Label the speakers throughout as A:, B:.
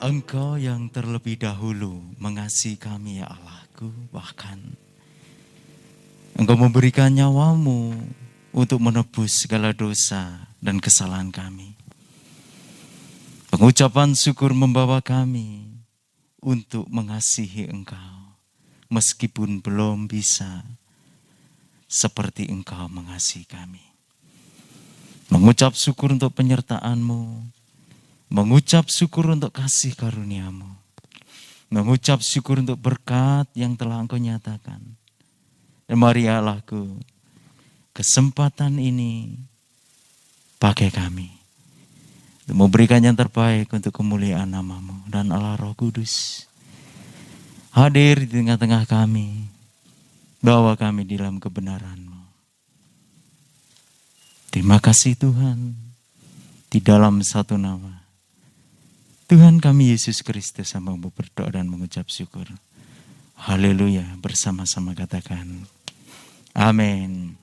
A: Engkau yang terlebih dahulu mengasihi kami ya Allahku, bahkan Engkau memberikan nyawamu untuk menebus segala dosa dan kesalahan kami. Pengucapan syukur membawa kami untuk mengasihi Engkau, meskipun belum bisa seperti Engkau mengasihi kami. Mengucap syukur untuk penyertaan-Mu, mengucap syukur untuk kasih karunia-Mu, mengucap syukur untuk berkat yang telah Engkau nyatakan. Dan mari Allahku, kesempatan ini pakai kami untuk memberikan yang terbaik untuk kemuliaan nama-Mu. Dan Allah Roh Kudus hadir di tengah-tengah kami, bawa kami di dalam kebenaran-Mu. Terima kasih Tuhan, di dalam satu nama Tuhan kami Yesus Kristus, hamba-Mu berdoa dan mengucap syukur. Haleluya, bersama-sama katakan amin.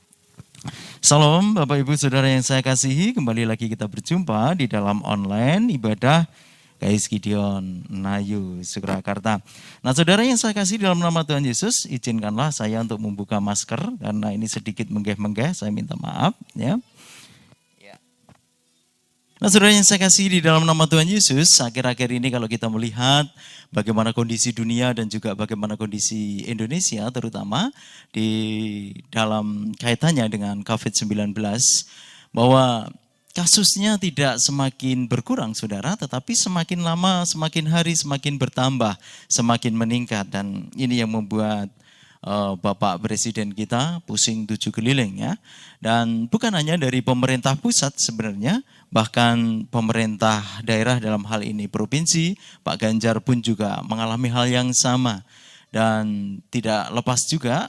A: Salam Bapak Ibu Saudara yang saya kasihi, kembali lagi kita berjumpa di dalam online ibadah GKI Gideon Nayu Surakarta. Nah saudara yang saya kasih dalam nama Tuhan Yesus, izinkanlah saya untuk membuka masker karena ini sedikit menggeh-menggeh, saya minta maaf ya. Nah saudara yang saya kasih di dalam nama Tuhan Yesus, akhir-akhir ini kalau kita melihat bagaimana kondisi dunia dan juga bagaimana kondisi Indonesia terutama di dalam kaitannya dengan COVID-19, bahwa kasusnya tidak semakin berkurang saudara, tetapi semakin lama, semakin hari semakin bertambah, semakin meningkat. Dan ini yang membuat Bapak Presiden kita pusing tujuh keliling ya. Dan bukan hanya dari pemerintah pusat sebenarnya, bahkan pemerintah daerah dalam hal ini provinsi, Pak Ganjar pun juga mengalami hal yang sama. Dan tidak lepas juga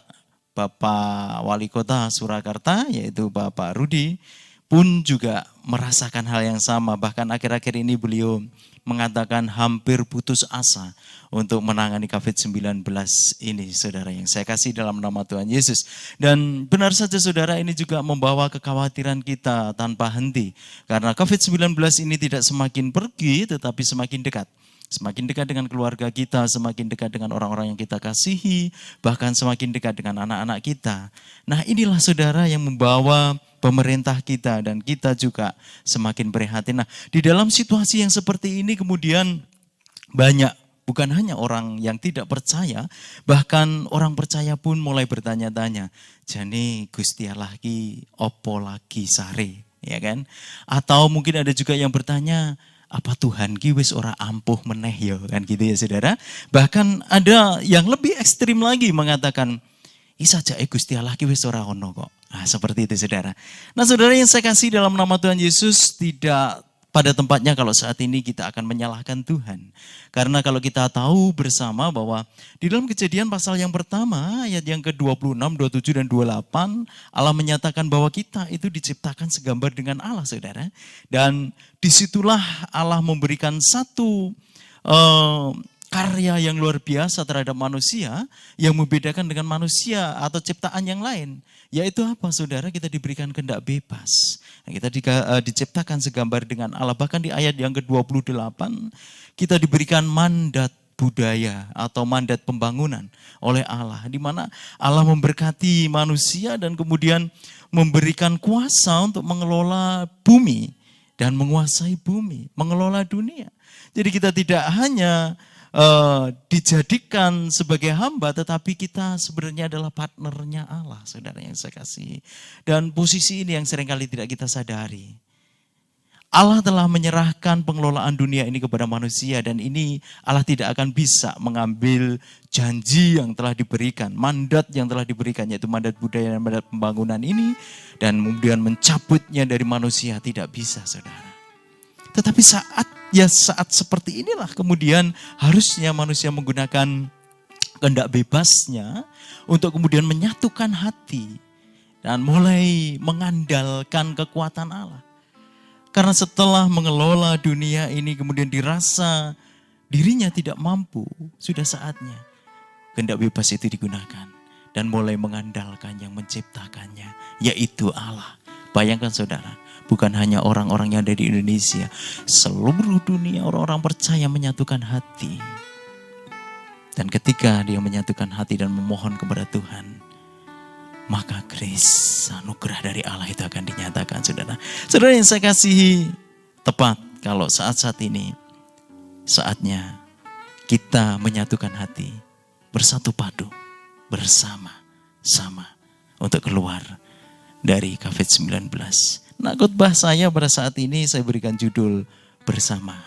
A: Bapak Wali Kota Surakarta yaitu Bapak Rudi pun juga merasakan hal yang sama. Bahkan akhir-akhir ini beliau mengatakan hampir putus asa untuk menangani COVID-19 ini, saudara yang saya kasih dalam nama Tuhan Yesus. Dan benar saja saudara, ini juga membawa kekhawatiran kita tanpa henti. Karena COVID-19 ini tidak semakin pergi tetapi semakin dekat. Semakin dekat dengan keluarga kita, semakin dekat dengan orang-orang yang kita kasihi, bahkan semakin dekat dengan anak-anak kita. Nah inilah saudara yang membawa pemerintah kita dan kita juga semakin prihatin. Nah di dalam situasi yang seperti ini kemudian banyak, bukan hanya orang yang tidak percaya, bahkan orang percaya pun mulai bertanya-tanya, jane Gusti Allah ki opo lagi sare, ya kan? Atau mungkin ada juga yang bertanya, apa Tuhan ki wis ora ampuh meneh ya, kan gitu ya saudara. Bahkan ada yang lebih ekstrim lagi mengatakan, isa jae Gusti Allah ki wis ora ono kok. Nah seperti itu saudara. Nah saudara yang saya kasih dalam nama Tuhan Yesus, tidak pada tempatnya kalau saat ini kita akan menyalahkan Tuhan. Karena kalau kita tahu bersama bahwa di dalam Kejadian pasal yang pertama, ayat yang ke-26, 27, dan 28, Allah menyatakan bahwa kita itu diciptakan segambar dengan Allah, saudara. Dan disitulah Allah memberikan satu karya yang luar biasa terhadap manusia, yang membedakan dengan manusia atau ciptaan yang lain. Yaitu apa saudara? Kita diberikan kehendak bebas. Nah, kita diciptakan segambar dengan Allah. Bahkan di ayat yang ke-28, kita diberikan mandat budaya atau mandat pembangunan oleh Allah. Di mana Allah memberkati manusia dan kemudian memberikan kuasa untuk mengelola bumi dan menguasai bumi, mengelola dunia. Jadi kita tidak hanya dijadikan sebagai hamba, tetapi kita sebenarnya adalah partnernya Allah, saudara yang saya kasih. Dan posisi ini yang seringkali tidak kita sadari. Allah telah menyerahkan pengelolaan dunia ini kepada manusia, dan ini Allah tidak akan bisa mengambil janji yang telah diberikan, mandat yang telah diberikan, yaitu mandat budaya dan mandat pembangunan ini, dan kemudian mencabutnya dari manusia, tidak bisa saudara. Tetapi saat seperti inilah kemudian harusnya manusia menggunakan kehendak bebasnya untuk kemudian menyatukan hati dan mulai mengandalkan kekuatan Allah. Karena setelah mengelola dunia ini kemudian dirasa dirinya tidak mampu, sudah saatnya kehendak bebas itu digunakan dan mulai mengandalkan yang menciptakannya, yaitu Allah. Bayangkan saudara, Bukan hanya orang-orang yang ada di Indonesia. Seluruh dunia orang-orang percaya menyatukan hati. Dan ketika dia menyatukan hati dan memohon kepada Tuhan, maka grace, anugerah dari Allah itu akan dinyatakan, saudara. Saudara yang saya kasihi, tepat kalau saat-saat ini, saatnya kita menyatukan hati, bersatu padu, bersama-sama untuk keluar dari COVID-19. Nah, khotbah saya pada saat ini saya berikan judul bersama.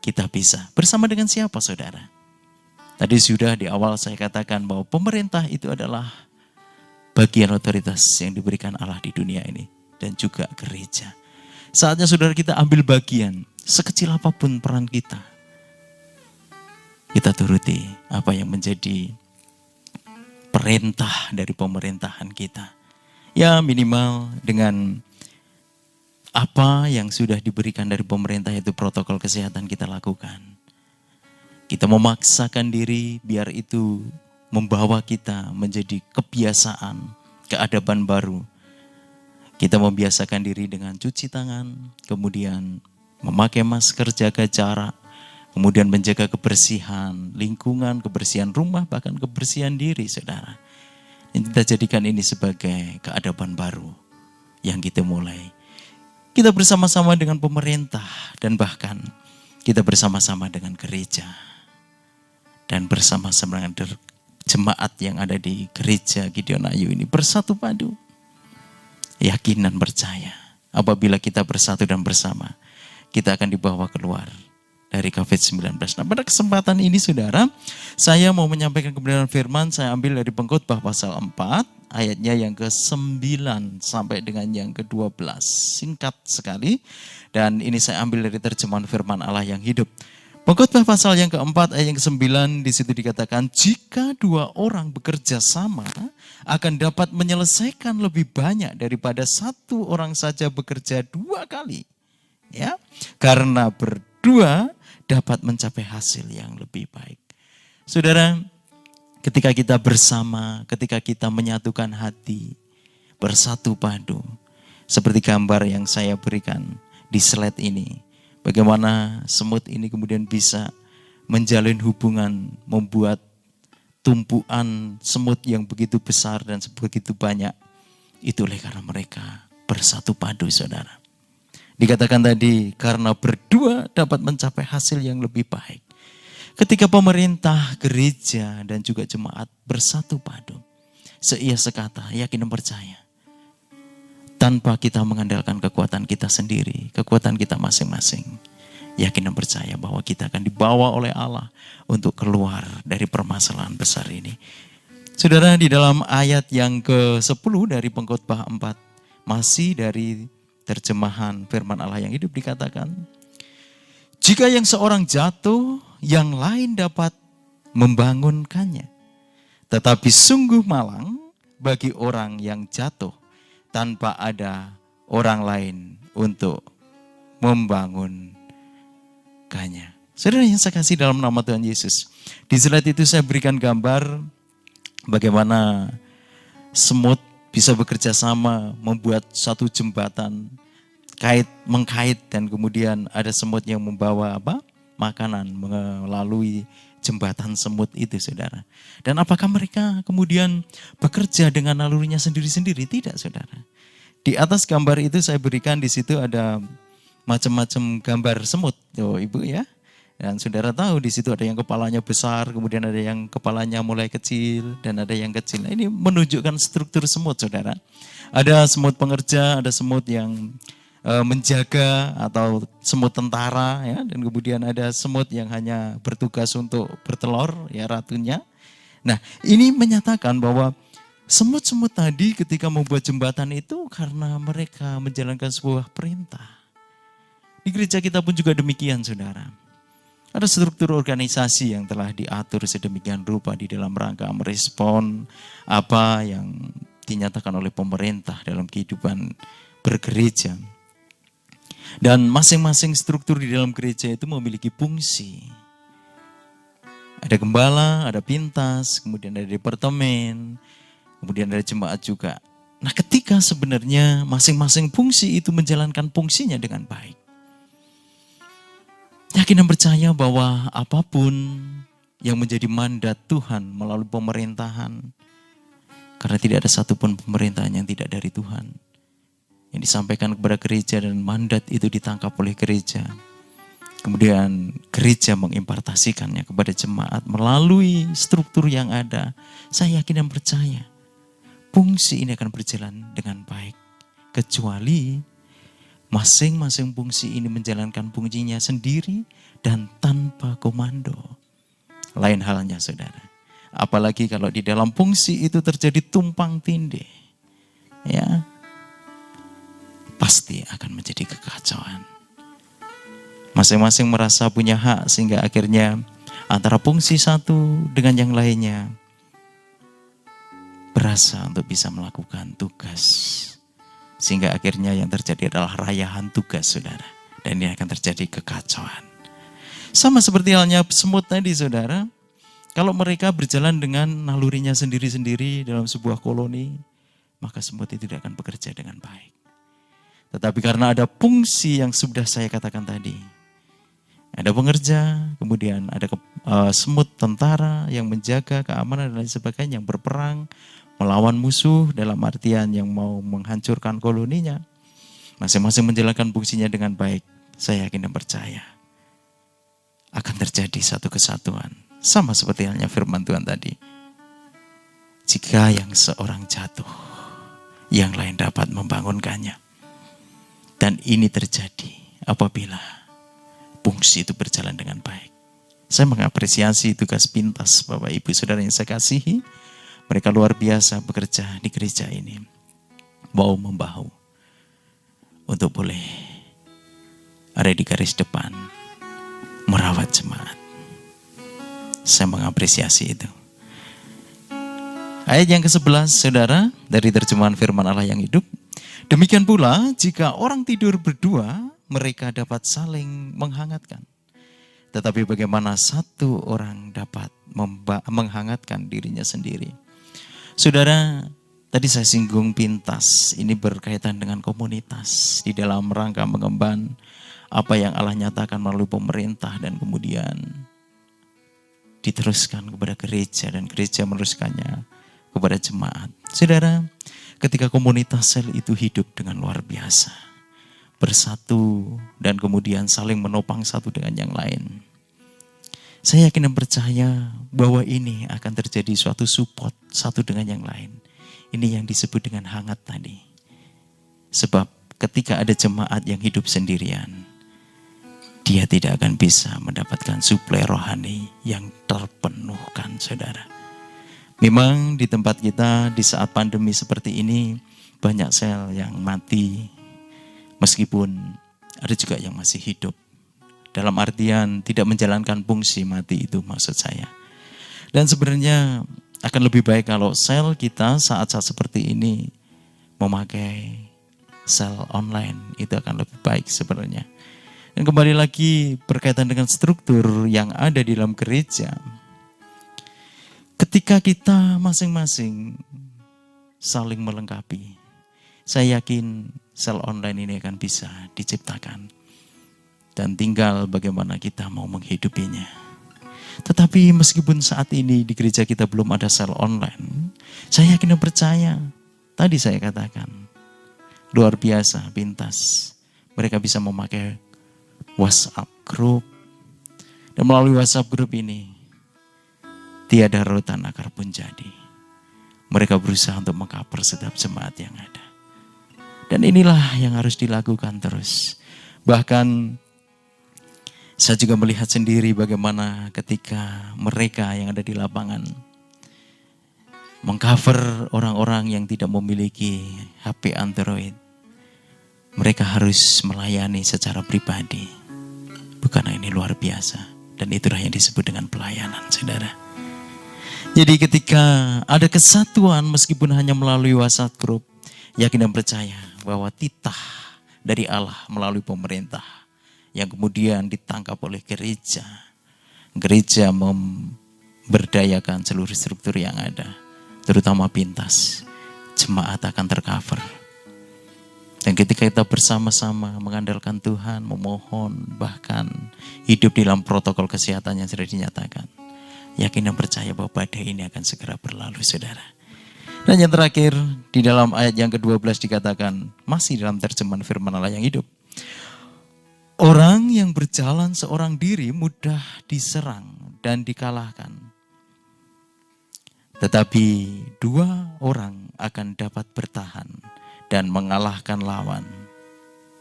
A: Kita bisa. Bersama dengan siapa, saudara? Tadi sudah di awal saya katakan bahwa pemerintah itu adalah bagian otoritas yang diberikan Allah di dunia ini. Dan juga gereja. Saatnya saudara kita ambil bagian, sekecil apapun peran kita. Kita turuti apa yang menjadi perintah dari pemerintahan kita. Ya minimal dengan apa yang sudah diberikan dari pemerintah itu protokol kesehatan kita lakukan. Kita memaksakan diri biar itu membawa kita menjadi kebiasaan, keadaban baru. Kita membiasakan diri dengan cuci tangan, kemudian memakai masker, jaga jarak, kemudian menjaga kebersihan lingkungan, kebersihan rumah, bahkan kebersihan diri, saudara. Dan kita jadikan ini sebagai keadaban baru yang kita mulai. Kita bersama-sama dengan pemerintah dan bahkan kita bersama-sama dengan gereja. Dan bersama-sama dengan jemaat yang ada di gereja Gideon Ayu ini bersatu padu. Yakin dan percaya apabila kita bersatu dan bersama, kita akan dibawa keluar dari COVID-19. Nah, pada kesempatan ini saudara, saya mau menyampaikan kebenaran firman, saya ambil dari Pengkhotbah pasal 4, ayatnya yang ke-9 sampai dengan yang ke-12. Singkat sekali, dan ini saya ambil dari terjemahan firman Allah yang hidup. Pengkhotbah pasal yang ke-4 ayat yang ke-9, di situ dikatakan, jika 2 orang bekerja sama, akan dapat menyelesaikan lebih banyak daripada 1 orang saja bekerja 2 kali. Ya, karena berdua dapat mencapai hasil yang lebih baik. Saudara, ketika kita bersama, ketika kita menyatukan hati, bersatu padu, seperti gambar yang saya berikan di slide ini, bagaimana semut ini kemudian bisa menjalin hubungan, membuat tumpuan semut yang begitu besar dan begitu banyak. Itu oleh karena mereka bersatu padu, saudara. Dikatakan tadi, karena berdua dapat mencapai hasil yang lebih baik. Ketika pemerintah, gereja, dan juga jemaat bersatu padu, seia sekata, yakin dan percaya. Tanpa kita mengandalkan kekuatan kita sendiri, kekuatan kita masing-masing. Yakin dan percaya bahwa kita akan dibawa oleh Allah untuk keluar dari permasalahan besar ini. Saudara, di dalam ayat yang ke-10 dari Pengkhotbah 4, masih dari terjemahan firman Allah yang hidup dikatakan, jika yang seorang jatuh, yang lain dapat membangunkannya. Tetapi sungguh malang bagi orang yang jatuh tanpa ada orang lain untuk membangunkannya. Saudara yang saya kasih dalam nama Tuhan Yesus, di slide itu saya berikan gambar bagaimana semut bisa bekerja sama membuat satu jembatan mengkait dan kemudian ada semut yang membawa makanan melalui jembatan semut itu, saudara. Dan apakah mereka kemudian bekerja dengan nalurinya sendiri-sendiri? Tidak, saudara. Di atas gambar itu saya berikan, di situ ada macam-macam gambar semut, ibu ya. Dan saudara tahu di situ ada yang kepalanya besar, kemudian ada yang kepalanya mulai kecil, dan ada yang kecil. Nah, ini menunjukkan struktur semut, saudara. Ada semut pengerja, ada semut yang menjaga atau semut tentara, ya, dan kemudian ada semut yang hanya bertugas untuk bertelur, ya, ratunya. Nah, ini menyatakan bahwa semut-semut tadi ketika membuat jembatan itu karena mereka menjalankan sebuah perintah. Di gereja kita pun juga demikian, saudara. Ada struktur organisasi yang telah diatur sedemikian rupa di dalam rangka merespon apa yang dinyatakan oleh pemerintah dalam kehidupan bergereja. Dan masing-masing struktur di dalam gereja itu memiliki fungsi. Ada gembala, ada pintas, kemudian ada departemen, kemudian ada jemaat juga. Nah, ketika sebenarnya masing-masing fungsi itu menjalankan fungsinya dengan baik, yakin dan percaya bahwa apapun yang menjadi mandat Tuhan melalui pemerintahan, karena tidak ada satupun pemerintahan yang tidak dari Tuhan, yang disampaikan kepada gereja dan mandat itu ditangkap oleh gereja. Kemudian gereja mengimpartasikannya kepada jemaat melalui struktur yang ada. Saya yakin dan percaya fungsi ini akan berjalan dengan baik. Kecuali masing-masing fungsi ini menjalankan fungsinya sendiri dan tanpa komando. Lain halnya saudara. Apalagi kalau di dalam fungsi itu terjadi tumpang tindih. Ya, pasti akan menjadi kekacauan. Masing-masing merasa punya hak sehingga akhirnya antara fungsi satu dengan yang lainnya berasa untuk bisa melakukan tugas. Sehingga akhirnya yang terjadi adalah rayahan tugas saudara. Dan ini akan terjadi kekacauan. Sama seperti halnya semut tadi saudara. Kalau mereka berjalan dengan nalurinya sendiri-sendiri dalam sebuah koloni, maka semut itu tidak akan bekerja dengan baik. Tetapi karena ada fungsi yang sudah saya katakan tadi, ada pengerja, kemudian ada semut tentara yang menjaga keamanan dan lain sebagainya, yang berperang, melawan musuh dalam artian yang mau menghancurkan koloninya. Masing-masing menjalankan fungsinya dengan baik. Saya yakin dan percaya akan terjadi satu kesatuan. Sama seperti halnya firman Tuhan tadi. Jika yang seorang jatuh, yang lain dapat membangunkannya. Dan ini terjadi apabila fungsi itu berjalan dengan baik. Saya mengapresiasi tugas pintas Bapak Ibu Saudara yang saya kasihi. Mereka luar biasa bekerja di gereja ini. Bahu-membahu. Untuk boleh ada di garis depan. Merawat jemaat. Saya mengapresiasi itu. Ayat yang ke-11 saudara. Dari terjemahan firman Allah yang hidup. Demikian pula jika orang tidur berdua, mereka dapat saling menghangatkan. Tetapi bagaimana satu orang dapat menghangatkan dirinya sendiri. Saudara, tadi saya singgung pintas. Ini berkaitan dengan komunitas. Di dalam rangka mengemban apa yang Allah nyatakan melalui pemerintah. Dan kemudian diteruskan kepada gereja. Dan gereja meneruskannya kepada jemaat. Saudara, ketika komunitas sel itu hidup dengan luar biasa. Bersatu dan kemudian saling menopang satu dengan yang lain. Saya yakin dan percaya bahwa ini akan terjadi suatu support satu dengan yang lain. Ini yang disebut dengan hangat tadi. Sebab ketika ada jemaat yang hidup sendirian, dia tidak akan bisa mendapatkan suplai rohani yang terpenuhkan saudara. Memang di tempat kita di saat pandemi seperti ini banyak sel yang mati. Meskipun ada juga yang masih hidup. Dalam artian tidak menjalankan fungsi mati itu maksud saya. Dan sebenarnya akan lebih baik kalau sel kita saat-saat seperti ini memakai sel online. Itu akan lebih baik sebenarnya. Dan kembali lagi berkaitan dengan struktur yang ada di dalam gereja. Ketika kita masing-masing saling melengkapi. Saya yakin sel online ini akan bisa diciptakan. Dan tinggal bagaimana kita mau menghidupinya. Tetapi meskipun saat ini di gereja kita belum ada sel online. Saya yakin dan percaya. Tadi saya katakan. Luar biasa, pintas. Mereka bisa memakai WhatsApp group. Dan melalui WhatsApp group ini. Tiada rotan akar pun jadi. Mereka berusaha untuk mengcover setiap jemaat yang ada. Dan inilah yang harus dilakukan terus. Bahkan saya juga melihat sendiri bagaimana ketika mereka yang ada di lapangan mengcover orang-orang yang tidak memiliki HP Android. Mereka harus melayani secara pribadi. Bukan ini luar biasa. Dan itulah yang disebut dengan pelayanan, saudara. Jadi ketika ada kesatuan meskipun hanya melalui WhatsApp group, yakin dan percaya bahwa titah dari Allah melalui pemerintah yang kemudian ditangkap oleh gereja. Gereja memberdayakan seluruh struktur yang ada, terutama pintas. jemaat akan tercover. Dan ketika kita bersama-sama mengandalkan Tuhan, memohon, bahkan hidup dalam protokol kesehatan yang sudah dinyatakan, yakin dan percaya bahwa badai ini akan segera berlalu, saudara. Dan yang terakhir, di dalam ayat yang ke-12 dikatakan, masih dalam terjemahan firman Allah yang hidup. Orang yang berjalan seorang diri mudah diserang dan dikalahkan. Tetapi dua orang akan dapat bertahan dan mengalahkan lawan.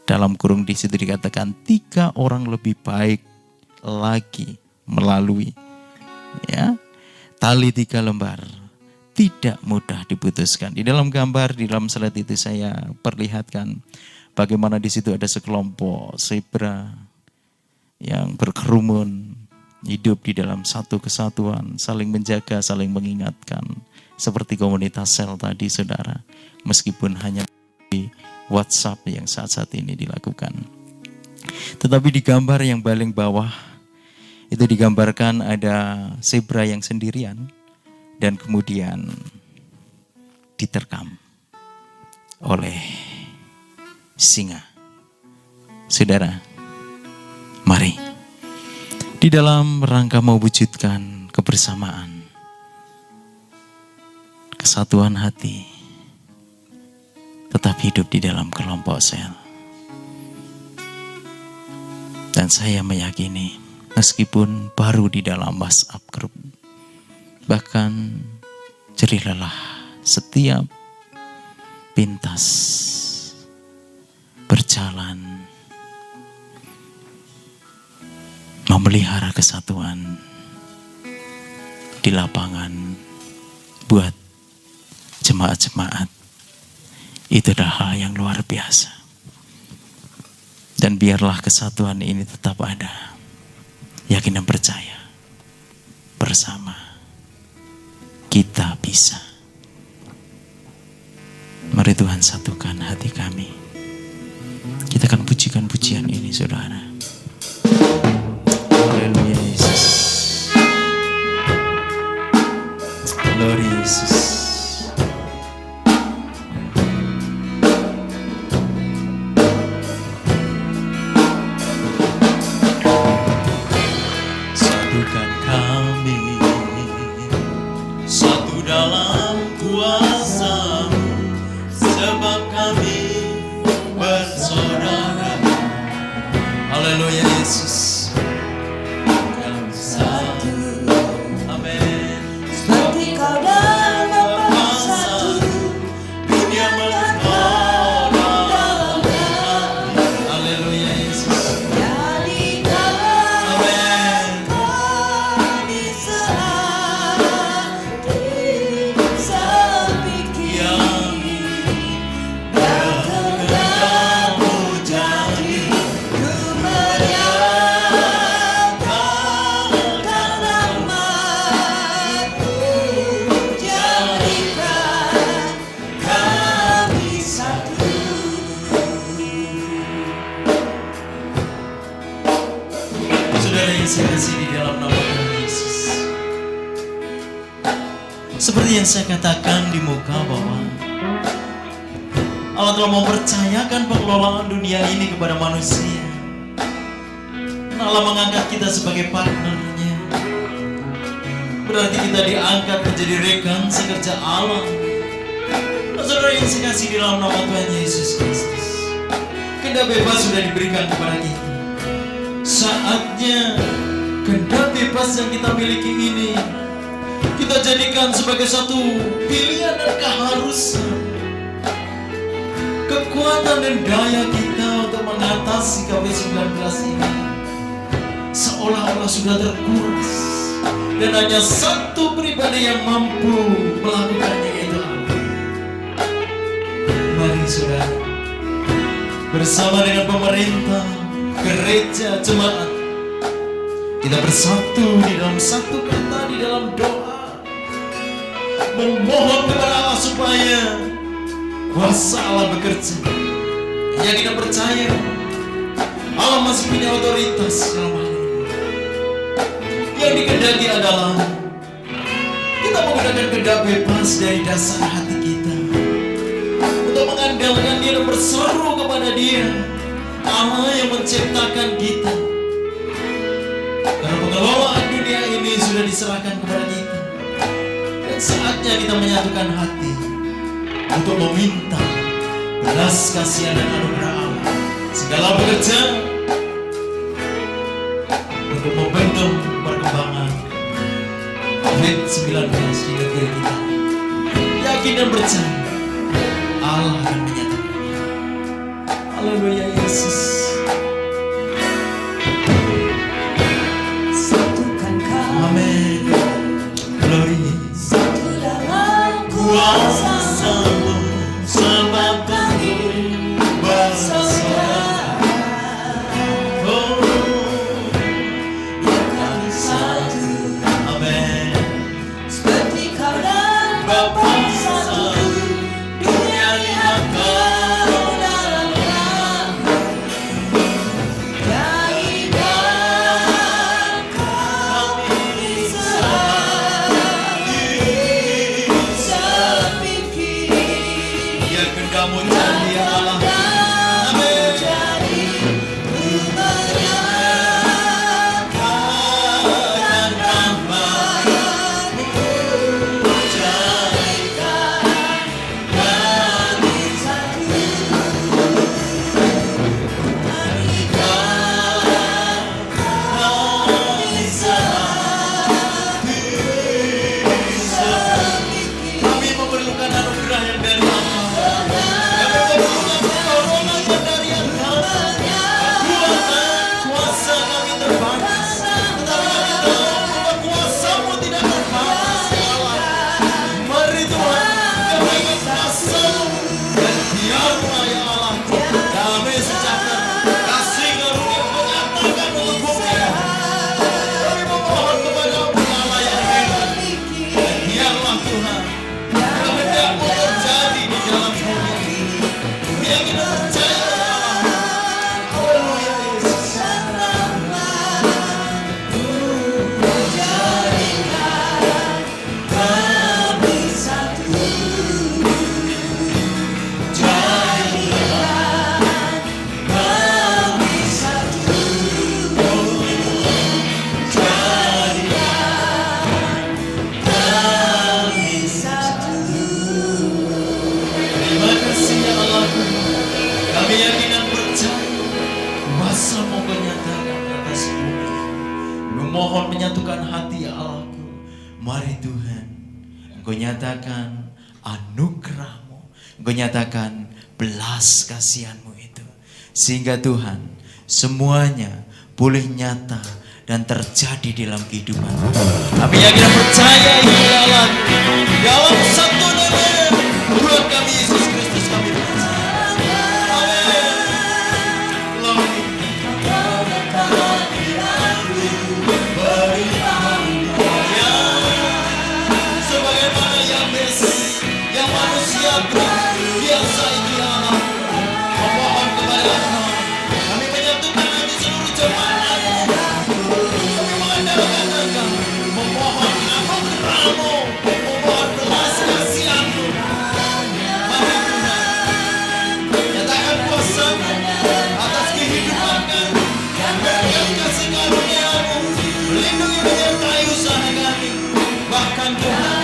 A: Dalam kurung di situ dikatakan 3 orang lebih baik lagi melalui tali 3 lembar. Tidak mudah diputuskan. Di dalam gambar, di dalam slide itu saya perlihatkan bagaimana di situ ada sekelompok zebra yang berkerumun, hidup di dalam satu kesatuan, saling menjaga, saling mengingatkan. Seperti komunitas sel tadi, saudara. Meskipun hanya di WhatsApp yang saat-saat ini dilakukan. Tetapi di gambar yang paling bawah, itu digambarkan ada zebra yang sendirian dan kemudian diterkam oleh singa. Saudara, mari di dalam rangka mewujudkan kebersamaan, kesatuan hati, tetap hidup di dalam kelompok sel. Dan saya meyakini, meskipun baru di dalam WhatsApp group, bahkan jerih lelah setiap pintas berjalan memelihara kesatuan di lapangan buat jemaat-jemaat. Itu adalah hal yang luar biasa. Dan biarlah kesatuan ini tetap ada. Yakin dan percaya. Bersama kita bisa. Mari Tuhan satukan hati kami. Kita akan pujikan pujian ini, saudara. Haleluya Yesus. Glory Yesus. Seperti yang saya katakan di muka bahwa Allah telah mempercayakan pengelolaan dunia ini kepada manusia. Allah mengangkat kita sebagai partnernya. Berarti kita diangkat menjadi rekan sekerja Allah. Saudara yang saya kasih di dalam nama Tuhan Yesus Kristus, kehendak bebas sudah diberikan kepada kita. Saatnya kehendak bebas yang kita miliki ini kita jadikan sebagai satu pilihan dan keharusan, kekuatan dan daya kita untuk mengatasi COVID-19 ini seolah-olah sudah terkuras dan hanya satu pribadi yang mampu melakukannya, yaitu Allah. Mari saudara, bersama dengan pemerintah, gereja, jemaat, kita bersatu di dalam satu kata, di dalam doa, memohon kepada Allah supaya kuasa Allah bekerja. Yang kita percaya Allah masih punya otoritas dalam hal ini. Yang dikehendaki adalah kita menggunakan kehendak bebas dari dasar hati kita untuk mengandalkan Dia dan berseru kepada Dia, Allah yang menciptakan kita. Karena pengelolaan dunia ini sudah diserahkan kepada kita, dan saatnya kita menyatukan hati untuk meminta belas kasihan dan anugerah Allah segala pekerjaan untuk membentuk perkembangan COVID-19 di negeri kita. Yakin dan percaya Allah akan menyatakannya. Haleluya Yesus.
B: Satukan kami,
A: Amin. Glory.
B: satu dalam kuasa-Mu,
A: sebab
B: kami bersaudara.
A: Oh,
B: Ya kami satu,
A: amin.
B: seperti Kau dan Bapa satu. Dunia lihat Kau dalam kami, jadikan kami sepikir.
A: Biar kehendak-Mu jadi ya Allah. Kami memerlukan anugerah yang dari Allah. Kami memerlukan pertolongan yang dari Allah. Kekuatan, kuasa kami terbatas, tetapi kami tahu bahwa kuasa-Mu tidak terbatas ya Allah. Mari Tuhan, kami ingin kuasa-Mu dan biarlah ya Allah damai sejahtera, kasih karunia menyatakan untuk bumi. Kami memohon kepada-Mu Allah yang hebat, dan biarlah Tuhan kehendak-Mu terjadi di dalam dunia ini. Biar kita percaya ya Allah. Haleluya Yesus. Terima kasih ya Allah. Kami yakin dan percaya kuasa-Mu menyatakan atas bumi. Memohon menyatukan hati ya Allahku. Mari Tuhan, Engkau nyatakan anugerah-Mu, Engkau nyatakan belas kasihan-Mu itu, sehingga Tuhan semuanya boleh nyata dan terjadi dalam kehidupan. Kami yakin dan percaya ya Allah. Dalam satu nama Tuhan kami Yesus Kristus kami percaya. Amin. Glory. Ya, sebagaimana Yabes yang manusia biasa itu ya Allah, memohon kepada Allah. Kami menyatukan hati seluruh jemaat. Kami mengandalkan Engkau, memohon anugerah-Mu, memohon belas kasihan-Mu. Mari Tuhan, nyatakan kuasa-Mu atas kehidupan kami, dan berikan kasih karunia-Mu, melindungi menyertai usaha kami. Bahkan Tuhan,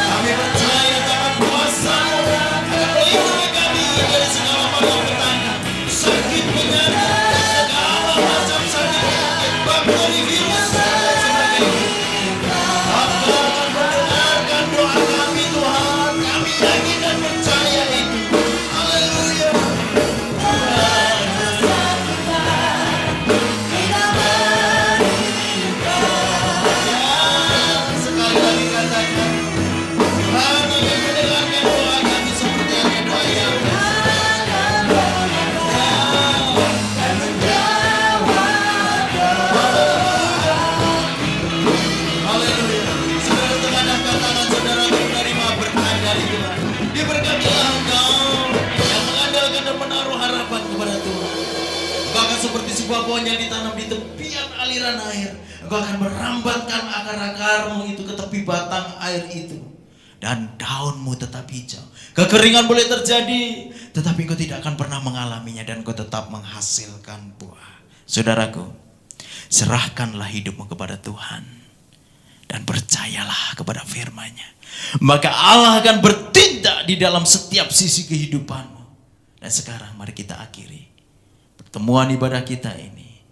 A: kami percaya tangan kuasa-Mu akan melindungi kami dari segala malapetaka, sakit penyakit, segala macam sakit penyakit, bakteri, virus, dan sebagainya. Engkau akan mendengarkan doa kami Tuhan. Kami yakin dan percaya itu. Haleluya. Sekali lagi katakan, Tuhan akan mendengarkan doa kami seperti yang doa yang haleluya. Saudara tengadahkan tangan saudara untuk menerima berkat dari Tuhan. Diberkatilah engkau yang mengandalkan dan menaruh harapan kepada Tuhan. Engkau akan seperti sebuah pohon yang ditanam di tepian aliran air. Engkau akan merambatkan akar-akarmu itu ke tepi batang air itu. dan daunmu tetap hijau. Kekeringan boleh terjadi, tetapi engkau tidak akan pernah mengalaminya dan engkau tetap menghasilkan buah. Saudaraku, serahkanlah hidupmu kepada Tuhan dan percayalah kepada firman-Nya. Maka Allah akan bertindak di dalam setiap sisi kehidupanmu. Dan sekarang mari kita akhiri pertemuan ibadah kita ini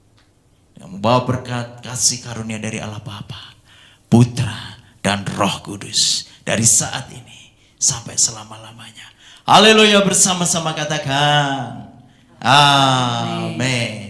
A: dengan membawa berkat kasih karunia dari Allah Bapa, Putra, dan Roh Kudus dari saat ini sampai selama-lamanya. Haleluya, bersama-sama katakan amin.